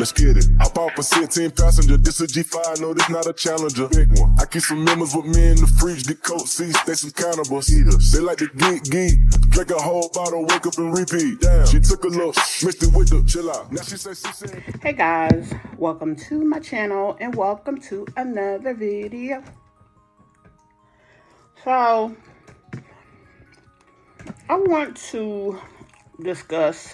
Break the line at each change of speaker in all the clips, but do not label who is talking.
let's get it. I bought for 16 passenger, this a G5, no, this not a Challenger. Big one. I keep some members with me in the fridge, the coat seats, they some cannibals. Eaters. They like to geek, drink a whole bottle, wake up and repeat. Damn, she took a look, mixed it with the chill out. Now she said.
Hey guys, welcome to my channel and welcome to another video. So, I want to discuss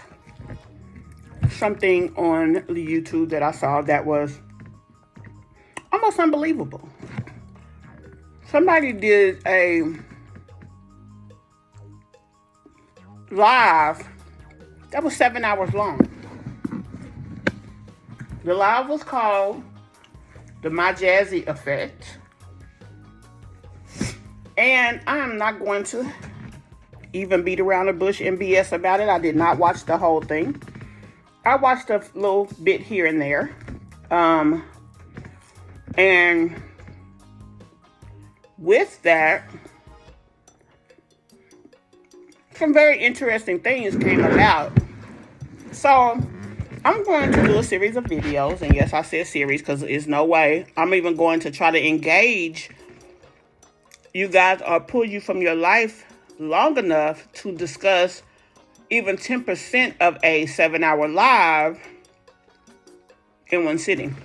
something on the YouTube that I saw that was almost unbelievable. Somebody did a live that was 7 hours long. The live was called the My Jazzy Effect. And I am not going to even beat around the bush and BS about it. I did not watch the whole thing. I watched a little bit here and there. And with that, some very interesting things came about. So, I'm going to do a series of videos. And yes, I said series because there's no way I'm even going to try to engage you guys or pull you from your life long enough to discuss even 10% of a 7-hour live in one sitting.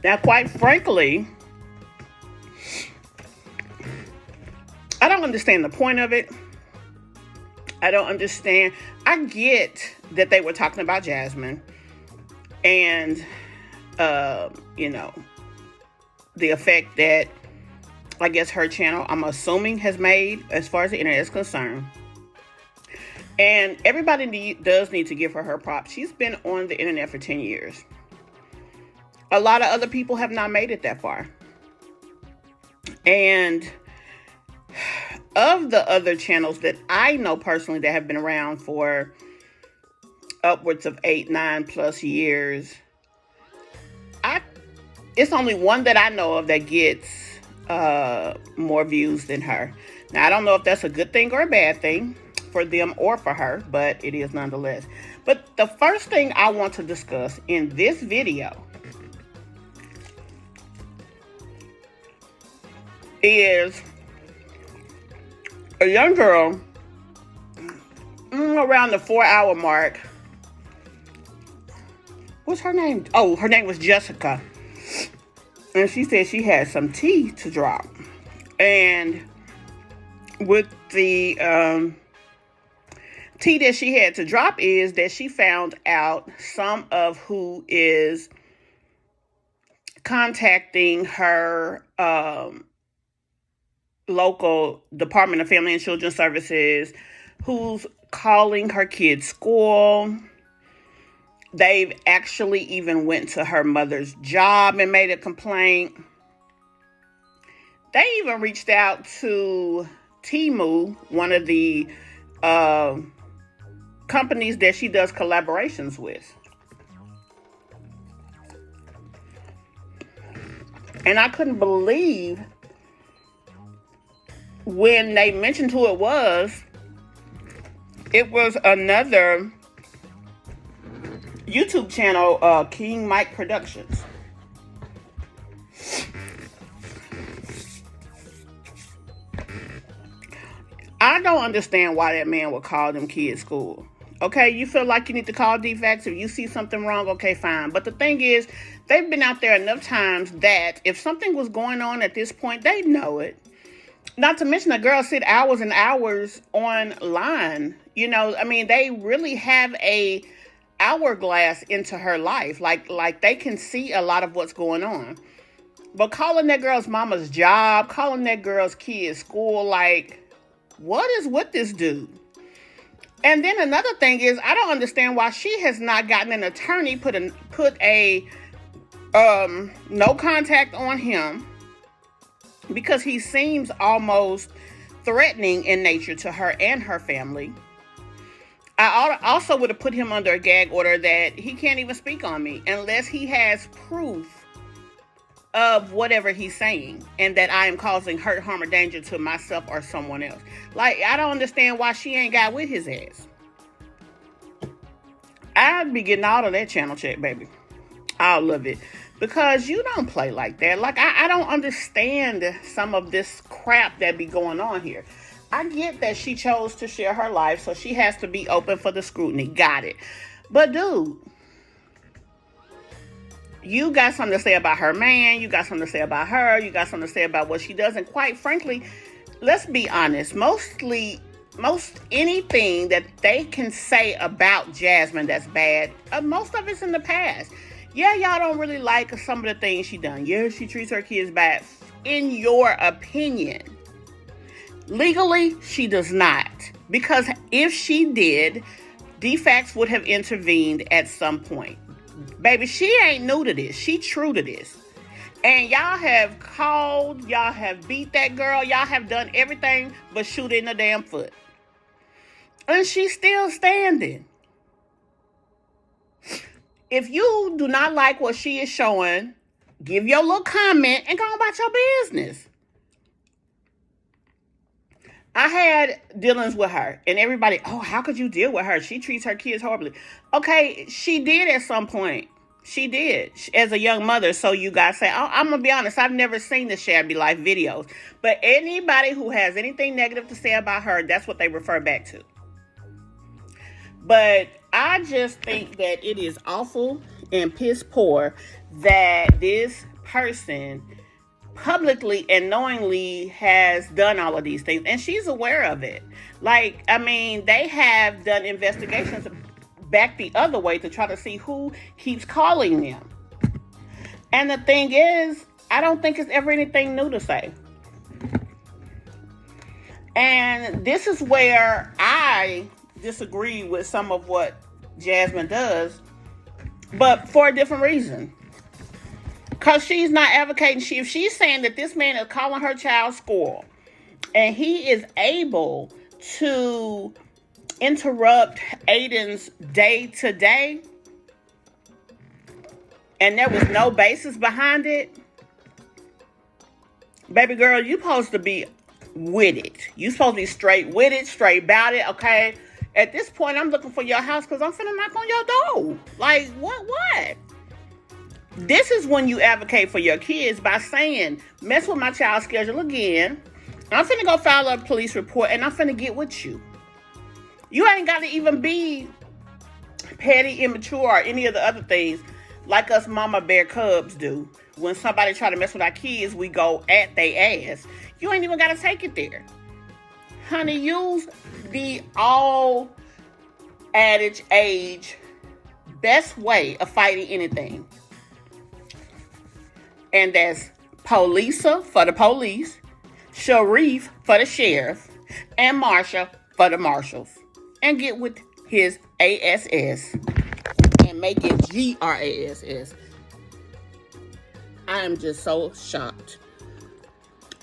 Now, quite frankly, I don't understand the point of it. I don't understand. I get that they were talking about Jasmine and, the effect that I guess her channel, I'm assuming, has made as far as the internet is concerned. And everybody does need to give her props. She's been on the internet for 10 years. A lot of other people have not made it that far. And of the other channels that I know personally that have been around for upwards of 8, 9 plus years, it's only one that I know of that gets more views than her. Now, I don't know if that's a good thing or a bad thing for them or for her, but it is nonetheless. But the first thing I want to discuss in this video is a young girl around the 4-hour mark. What's her name? Oh, her name was Jessica. And she said she had some tea to drop. And with the tea that she had to drop is that she found out some of who is contacting her local Department of Family and Children's Services, who's calling her kid's school. They've actually even went to her mother's job and made a complaint. They even reached out to Temu, one of the companies that she does collaborations with. And I couldn't believe when they mentioned who it was another YouTube channel, King Mike Productions. I don't understand why that man would call them kids school. Okay, you feel like you need to call defects. If you see something wrong, okay, fine. But the thing is, they've been out there enough times that if something was going on at this point, they know it. Not to mention the girls sit hours and hours online. They really have a hourglass into her life. Like they can see a lot of what's going on. But calling that girl's mama's job, calling that girl's kid's school, like, what is with this dude? And then another thing is, I don't understand why she has not gotten an attorney, put a no contact on him, because he seems almost threatening in nature to her and her family. I also would have put him under a gag order that he can't even speak on me unless he has proof of whatever he's saying and that I am causing hurt, harm, or danger to myself or someone else. Like, I don't understand why she ain't got with his ass. I'd be getting all of that channel check, baby. All of it. Because you don't play like that. Like, I don't understand some of this crap that be going on here. I get that she chose to share her life, so she has to be open for the scrutiny. Got it. But, dude, you got something to say about her man. You got something to say about her. You got something to say about what she does. And quite frankly, let's be honest. Most anything that they can say about Jasmine that's bad, most of it's in the past. Yeah, y'all don't really like some of the things she done. Yeah, she treats her kids bad. In your opinion, legally, she does not. Because if she did, DFACS would have intervened at some point. Baby, she ain't new to this. She true to this. And y'all have called, y'all have beat that girl, y'all have done everything but shoot in the damn foot. And she's still standing. If you do not like what she is showing, give your little comment and go about your business. I had dealings with her, and everybody, oh, how could you deal with her? She treats her kids horribly. Okay, she did at some point. She did as a young mother. So you guys say, oh, I'm going to be honest, I've never seen the Shabby Life videos. But anybody who has anything negative to say about her, that's what they refer back to. But I just think that it is awful and piss poor that this person publicly and knowingly has done all of these things. And she's aware of it. Like, I mean, they have done investigations back the other way to try to see who keeps calling them. And the thing is, I don't think it's ever anything new to say. And this is where I disagree with some of what Jasmine does, but for a different reason. Because she's not advocating. If she's saying that this man is calling her child squirrel, and he is able to interrupt Aiden's day-to-day, and there was no basis behind it, baby girl, you supposed to be with it. You supposed to be straight with it, straight about it, okay? At this point, I'm looking for your house because I'm finna knock on your door. Like, what? This is when you advocate for your kids by saying, mess with my child's schedule again. I'm finna go file a police report and I'm finna get with you. You ain't got to even be petty, immature, or any of the other things like us mama bear cubs do. When somebody try to mess with our kids, we go at they ass. You ain't even got to take it there. Honey, use the all adage age best way of fighting anything. And that's Polisa for the police, Sharif for the sheriff, and Marsha for the marshals. And get with his ASS and make it GRASS. I am just so shocked.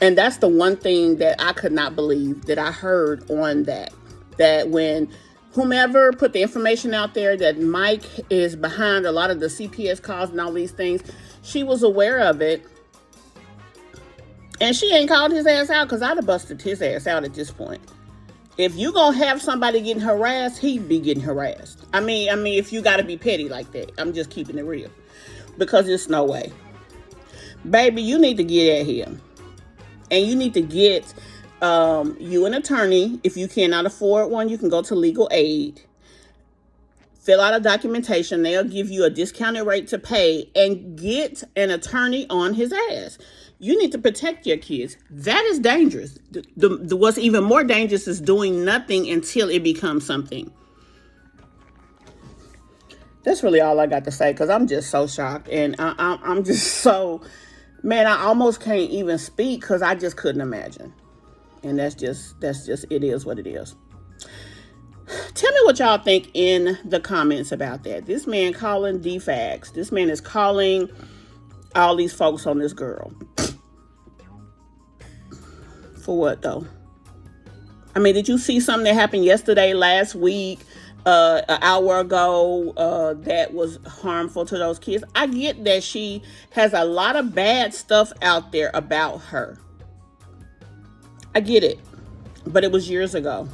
And that's the one thing that I could not believe that I heard on that. That when whomever put the information out there that Mike is behind a lot of the CPS calls and all these things, she was aware of it. And she ain't called his ass out because I'd have busted his ass out at this point. If you gonna have somebody getting harassed, he'd be getting harassed. I mean, if you gotta be petty like that, I'm just keeping it real. Because there's no way. Baby, you need to get at him. And you need to get you an attorney. If you cannot afford one, you can go to legal aid. Fill out a documentation. They'll give you a discounted rate to pay and get an attorney on his ass. You need to protect your kids. That is dangerous. What's even more dangerous is doing nothing until it becomes something. That's really all I got to say because I'm just so shocked. And I'm just so... Man, I almost can't even speak because I just couldn't imagine. And that's just, it is what it is. Tell me what y'all think in the comments about that. This man calling DFACS. This man is calling all these folks on this girl. For what, though? I mean, did you see something that happened yesterday, last week, an hour ago, that was harmful to those kids? I get that she has a lot of bad stuff out there about her. I get it. But it was years ago.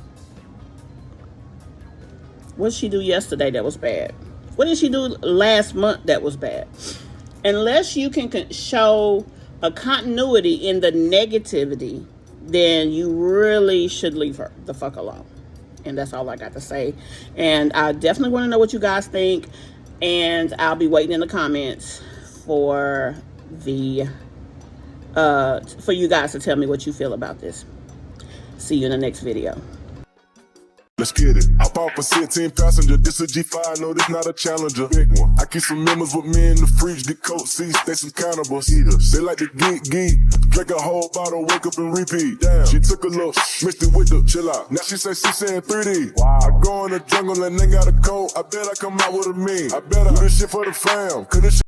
What did she do yesterday that was bad? What did she do last month that was bad? Unless you can show a continuity in the negativity, then you really should leave her the fuck alone. And that's all I got to say. And I definitely want to know what you guys think. And I'll be waiting in the comments for the for you guys to tell me what you feel about this. See you in the next video.
Let's get it. I bought for 16 passenger. This a G5, no, this not a Challenger. Big one. I keep some members with me in the fridge. The coat seats, they some cannibals. Eaters. They like to geek. Drink a whole bottle, wake up and repeat. Damn. She took a look, mixed it with the chill out. Now she say she saying 3D. Wow. I go in the jungle and they got a coat. I bet I come out with a mean. I better do this shit for the fam. Cause this shit